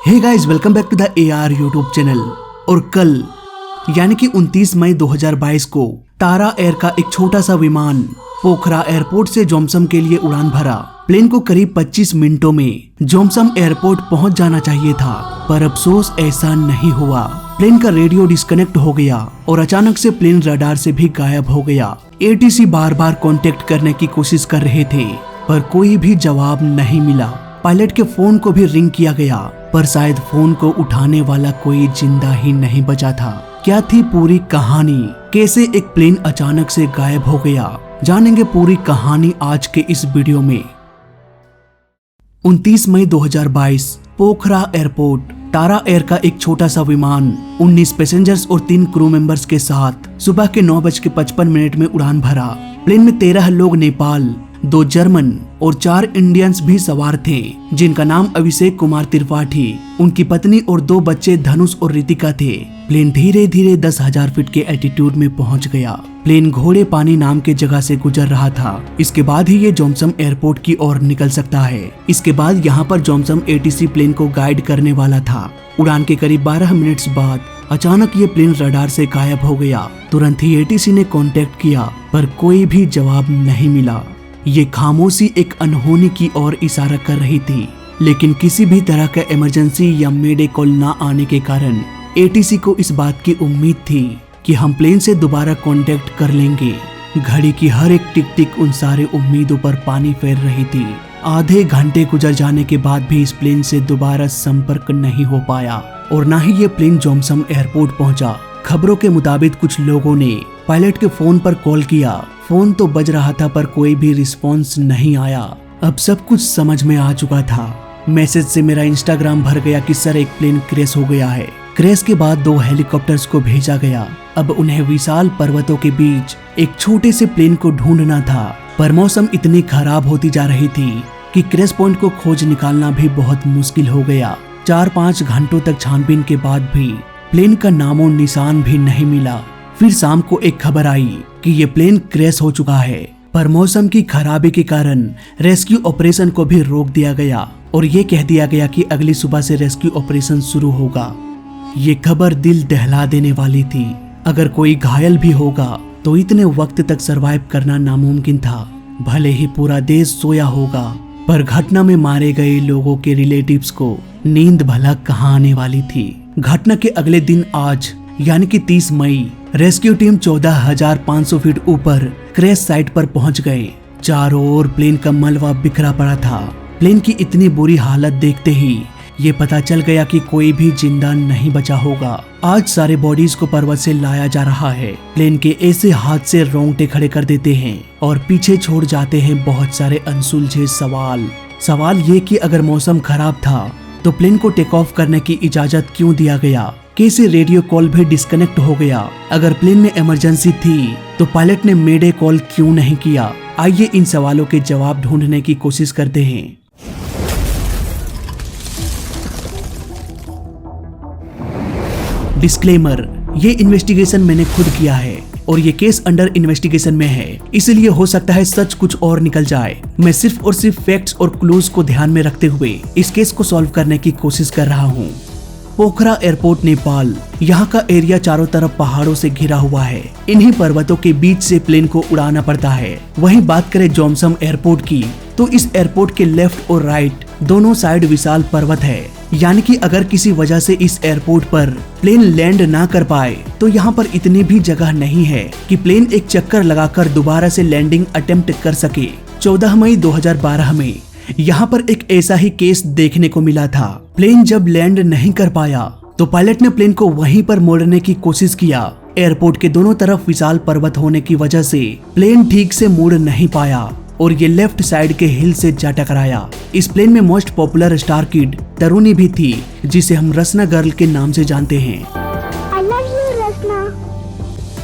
Hey guys, welcome back to the AR YouTube channel. और कल यानी कि 29 मई 2022 को तारा एयर का एक छोटा सा विमान पोखरा एयरपोर्ट से जोमसम के लिए उड़ान भरा। प्लेन को करीब 25 मिनटों में जोमसम एयरपोर्ट पहुंच जाना चाहिए था, पर अफसोस ऐसा नहीं हुआ। प्लेन का रेडियो डिस्कनेक्ट हो गया और अचानक से प्लेन रडार से भी गायब हो गया। ATC बार बार कांटेक्ट करने की कोशिश कर रहे थे, पर कोई भी जवाब नहीं मिला। पायलट के फोन को भी रिंग किया गया, पर शायद फोन को उठाने वाला कोई जिंदा ही नहीं बचा था। क्या थी पूरी कहानी? कैसे एक प्लेन अचानक से गायब हो गया? जानेंगे पूरी कहानी आज के इस वीडियो में। 29 मई 2022 पोखरा एयरपोर्ट तारा एयर का एक छोटा सा विमान 19 पैसेंजर्स और 3 क्रू मेंबर्स के साथ सुबह के 9:55 में उड़ान भरा। प्लेन में 13 लोग नेपाल, 2 जर्मन और 4 इंडियंस भी सवार थे, जिनका नाम अभिषेक कुमार त्रिपाठी, उनकी पत्नी और 2 बच्चे धनुष और रितिका थे। प्लेन धीरे धीरे 10,000 फीट के एल्टीट्यूड में पहुंच गया। प्लेन घोड़े पानी नाम के जगह से गुजर रहा था। इसके बाद ही ये जोमसम एयरपोर्ट की ओर निकल सकता है। इसके बाद यहाँ पर जोमसम ATC प्लेन को गाइड करने वाला था। उड़ान के करीब 12 मिनट्स बाद अचानक ये प्लेन रडार से गायब हो गया। तुरंत ही ATC ने कांटेक्ट किया, पर कोई भी जवाब नहीं मिला। ये खामोशी एक अनहोनी की ओर इशारा कर रही थी, लेकिन किसी भी तरह का इमरजेंसी या मेडे कॉल ना आने के कारण ATC को इस बात की उम्मीद थी कि हम प्लेन से दोबारा कांटेक्ट कर लेंगे। घड़ी की हर एक टिक टिक उन सारे उम्मीदों पर पानी फेर रही थी। आधे घंटे गुजर जाने के बाद भी इस प्लेन से दोबारा संपर्क नहीं हो पाया और न ही ये प्लेन जोमसम एयरपोर्ट पहुंचा। खबरों के मुताबिक कुछ लोगों ने पायलट के फोन पर कॉल किया। फोन तो बज रहा था, पर कोई भी रिस्पॉन्स नहीं आया। अब सब कुछ समझ में आ चुका था। मैसेज से मेरा इंस्टाग्राम भर गया कि सर एक प्लेन क्रैश हो गया है। क्रैश के बाद 2 हेलीकॉप्टर्स को भेजा गया। अब उन्हें विशाल पर्वतों के बीच एक छोटे से प्लेन को ढूंढना था, पर मौसम इतनी खराब होती जा रही थी कि क्रैश पॉइंट को खोज निकालना भी बहुत मुश्किल हो गया। 4-5 घंटों तक छानबीन के बाद भी प्लेन का नामो निशान भी नहीं मिला। फिर शाम को एक खबर आई कि ये प्लेन क्रैश हो चुका है, पर मौसम की खराबी के कारण रेस्क्यू ऑपरेशन को भी रोक दिया गया और ये कह दिया गया कि अगली सुबह से रेस्क्यू ऑपरेशन शुरू होगा। ये खबर दिल दहला देने वाली थी। अगर कोई घायल भी होगा तो इतने वक्त तक सरवाइव करना नामुमकिन था। भले ही पूरा देश सोया होगा, पर घटना में मारे गए लोगों के रिलेटिव्स को नींद भला कहाँ आने वाली थी। घटना के अगले दिन आज यानी कि 30 मई रेस्क्यू टीम 14,500 फीट ऊपर क्रैश साइट पर पहुंच गए। चारों ओर प्लेन का मलबा बिखरा पड़ा था। प्लेन की इतनी बुरी हालत देखते ही ये पता चल गया कि कोई भी जिंदा नहीं बचा होगा। आज सारे बॉडीज को पर्वत से लाया जा रहा है। प्लेन के ऐसे हादसे रोंगटे खड़े कर देते हैं और पीछे छोड़ जाते हैं बहुत सारे अनसुलझे सवाल ये कि अगर मौसम खराब था तो प्लेन को टेक ऑफ करने की इजाजत क्यों दिया गया? कैसे रेडियो कॉल भी डिस्कनेक्ट हो गया? अगर प्लेन में इमरजेंसी थी तो पायलट ने मेडे कॉल क्यों नहीं किया? आइए इन सवालों के जवाब ढूंढने की कोशिश करते हैं। डिस्क्लेमर, ये इन्वेस्टिगेशन मैंने खुद किया है और ये केस अंडर इन्वेस्टिगेशन में है, इसलिए हो सकता है सच कुछ और निकल जाए। मैं सिर्फ और सिर्फ फैक्ट्स और क्लूज को ध्यान में रखते हुए इस केस को सॉल्व करने की कोशिश कर रहा हूँ। पोखरा एयरपोर्ट नेपाल। यहाँ का एरिया चारों तरफ पहाड़ों से घिरा हुआ है। इन्हीं पर्वतों के बीच से प्लेन को उड़ाना पड़ता है। वहीं बात करें जोमसम एयरपोर्ट की, तो इस एयरपोर्ट के लेफ्ट और राइट दोनों साइड विशाल पर्वत है। यानी कि अगर किसी वजह से इस एयरपोर्ट पर प्लेन लैंड ना कर पाए तो यहाँ पर इतनी भी जगह नहीं है कि प्लेन एक चक्कर लगाकर दोबारा से लैंडिंग अटेम्प्ट कर सके। 14 मई 2012 में यहाँ पर एक ऐसा ही केस देखने को मिला था। प्लेन जब लैंड नहीं कर पाया तो पायलट ने प्लेन को वहीं पर मोड़ने की कोशिश किया। एयरपोर्ट के दोनों तरफ विशाल पर्वत होने की वजह से प्लेन ठीक से मुड़ नहीं पाया और ये लेफ्ट साइड के हिल से जा टकराया। इस प्लेन में मोस्ट पॉपुलर स्टार किड तरुणी भी थी, जिसे हम रसना गर्ल के नाम से जानते हैं। I love you, रसना।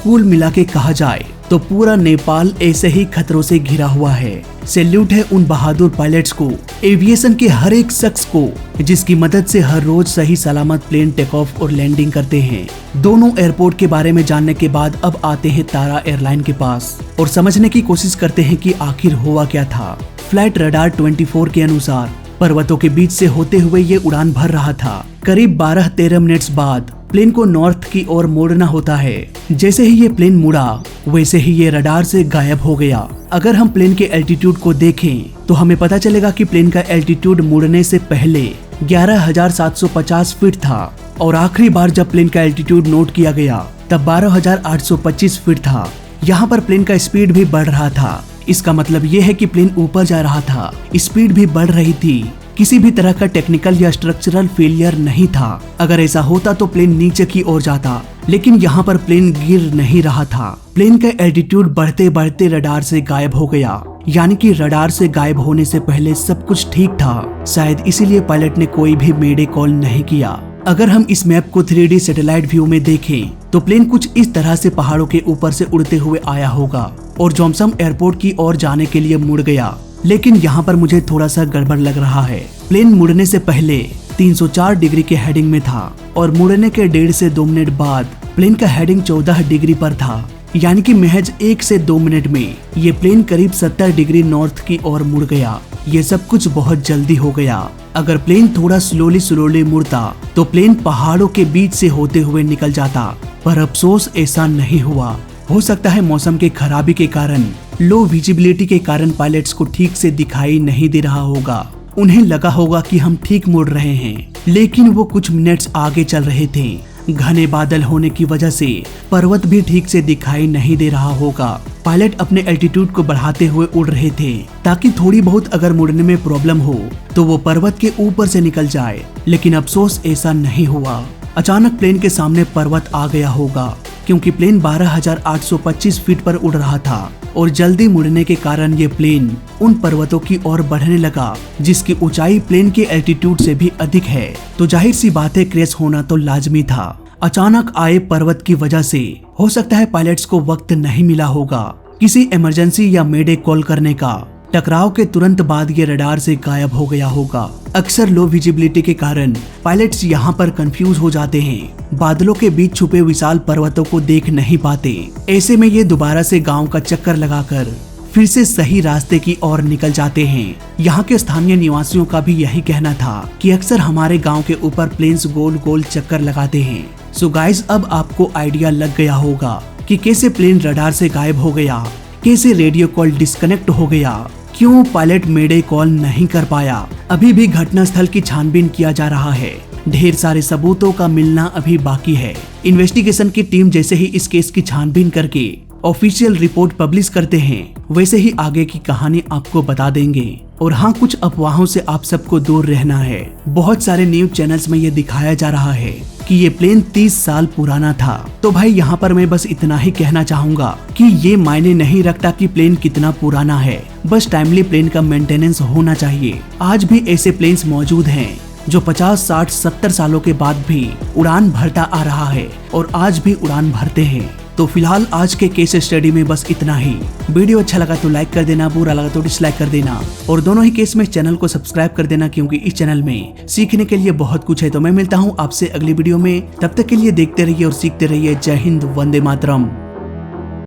कुल मिला के कहा जाए तो पूरा नेपाल ऐसे ही खतरों से घिरा हुआ है। सैल्यूट है उन बहादुर पायलट्स को, एविएशन के हर एक शख्स को, जिसकी मदद से हर रोज सही सलामत प्लेन टेक ऑफ और लैंडिंग करते हैं। दोनों एयरपोर्ट के बारे में जानने के बाद अब आते हैं तारा एयरलाइन के पास और समझने की कोशिश करते हैं कि आखिर हुआ क्या था। फ्लाइट रडार 24 के अनुसार पर्वतों के बीच से होते हुए ये उड़ान भर रहा था। करीब 12-13 मिनट्स बाद प्लेन को नॉर्थ की ओर मोड़ना होता है। जैसे ही ये प्लेन मुड़ा वैसे ही ये रडार से गायब हो गया। अगर हम प्लेन के एल्टीट्यूड को देखें तो हमें पता चलेगा कि प्लेन का एल्टीट्यूड मुड़ने से पहले 11,750 फीट था और आखिरी बार जब प्लेन का एल्टीट्यूड नोट किया गया तब 12,825 फीट था। यहाँ पर प्लेन का स्पीड भी बढ़ रहा था। इसका मतलब ये है कि प्लेन ऊपर जा रहा था, स्पीड भी बढ़ रही थी। किसी भी तरह का टेक्निकल या स्ट्रक्चरल फेलियर नहीं था। अगर ऐसा होता तो प्लेन नीचे की ओर जाता, लेकिन यहाँ पर प्लेन गिर नहीं रहा था। प्लेन का एल्टीट्यूड बढ़ते बढ़ते रडार से गायब हो गया, यानी कि रडार से गायब होने से पहले सब कुछ ठीक था। शायद इसीलिए पायलट ने कोई भी मेडे कॉल नहीं किया। अगर हम इस मैप को 3D सैटेलाइट व्यू में देखें तो प्लेन कुछ इस तरह से पहाड़ों के ऊपर से उड़ते हुए आया होगा और जोमसम एयरपोर्ट की ओर जाने के लिए मुड़ गया। लेकिन यहाँ पर मुझे थोड़ा सा गड़बड़ लग रहा है। प्लेन मुड़ने से पहले 304 डिग्री के हेडिंग में था और मुड़ने के 1.5 से 2 मिनट बाद प्लेन का हेडिंग 14 डिग्री पर था, यानी कि महज 1 से 2 मिनट में ये प्लेन करीब 70 डिग्री नॉर्थ की ओर मुड़ गया। ये सब कुछ बहुत जल्दी हो गया। अगर प्लेन थोड़ा स्लोली मुड़ता तो प्लेन पहाड़ों के बीच से होते हुए निकल जाता, पर अफसोस ऐसा नहीं हुआ। हो सकता है मौसम के खराबी के कारण, लो विजिबिलिटी के कारण पायलट्स को ठीक से दिखाई नहीं दे रहा होगा। उन्हें लगा होगा कि हम ठीक मुड़ रहे हैं, लेकिन वो कुछ मिनट्स आगे चल रहे थे। घने बादल होने की वजह से पर्वत भी ठीक से दिखाई नहीं दे रहा होगा। पायलट अपने एल्टीट्यूड को बढ़ाते हुए उड़ रहे थे ताकि थोड़ी बहुत अगर मुड़ने में प्रॉब्लम हो तो वो पर्वत के ऊपर से निकल जाए, लेकिन अफसोस ऐसा नहीं हुआ। अचानक प्लेन के सामने पर्वत आ गया होगा, क्योंकि प्लेन 12,825 फीट पर उड़ रहा था और जल्दी मुड़ने के कारण ये प्लेन उन पर्वतों की ओर बढ़ने लगा जिसकी ऊंचाई प्लेन के एल्टीट्यूड से भी अधिक है। तो जाहिर सी बात है, क्रैश होना तो लाजमी था। अचानक आए पर्वत की वजह से हो सकता है पायलट्स को वक्त नहीं मिला होगा किसी इमरजेंसी या मेडे कॉल करने का। टकराव के तुरंत बाद ये रडार से गायब हो गया होगा। अक्सर लो विजिबिलिटी के कारण पायलट्स यहाँ पर कंफ्यूज हो जाते हैं, बादलों के बीच छुपे विशाल पर्वतों को देख नहीं पाते। ऐसे में ये दोबारा से गांव का चक्कर लगाकर फिर से सही रास्ते की ओर निकल जाते हैं। यहाँ के स्थानीय निवासियों का भी यही कहना था कि अक्सर हमारे गांव के ऊपर प्लेन्स गोल गोल चक्कर लगाते हैं। सो गाइस, अब आपको आइडिया लग गया होगा कि कैसे प्लेन रडार से गायब हो गया, कैसे रेडियो कॉल डिस्कनेक्ट हो गया, क्यों पायलट मेडे कॉल नहीं कर पाया। अभी भी घटनास्थल की छानबीन किया जा रहा है। ढेर सारे सबूतों का मिलना अभी बाकी है। इन्वेस्टिगेशन की टीम जैसे ही इस केस की छानबीन करके ऑफिशियल रिपोर्ट पब्लिश करते हैं, वैसे ही आगे की कहानी आपको बता देंगे। और हाँ, कुछ अफवाहों से आप सबको दूर रहना है। बहुत सारे न्यूज चैनल्स में ये दिखाया जा रहा है कि ये प्लेन 30 साल पुराना था। तो भाई यहाँ पर मैं बस इतना ही कहना चाहूंगा कि ये मायने नहीं रखता कि प्लेन कितना पुराना है, बस टाइमली प्लेन का मेंटेनेंस होना चाहिए। आज भी ऐसे प्लेन्स मौजूद हैं जो 50, 60, 70 सालों के बाद भी उड़ान भरता आ रहा है और आज भी उड़ान भरते हैं। तो फिलहाल आज के केस स्टडी में बस इतना ही। वीडियो अच्छा लगा तो लाइक कर देना, बुरा लगा तो डिसलाइक कर देना और दोनों ही केस में चैनल को सब्सक्राइब कर देना, क्योंकि इस चैनल में सीखने के लिए बहुत कुछ है। तो मैं मिलता हूँ आपसे अगली वीडियो में, तब तक के लिए देखते रहिए और सीखते रहिए। जय हिंद, वंदे मातरम।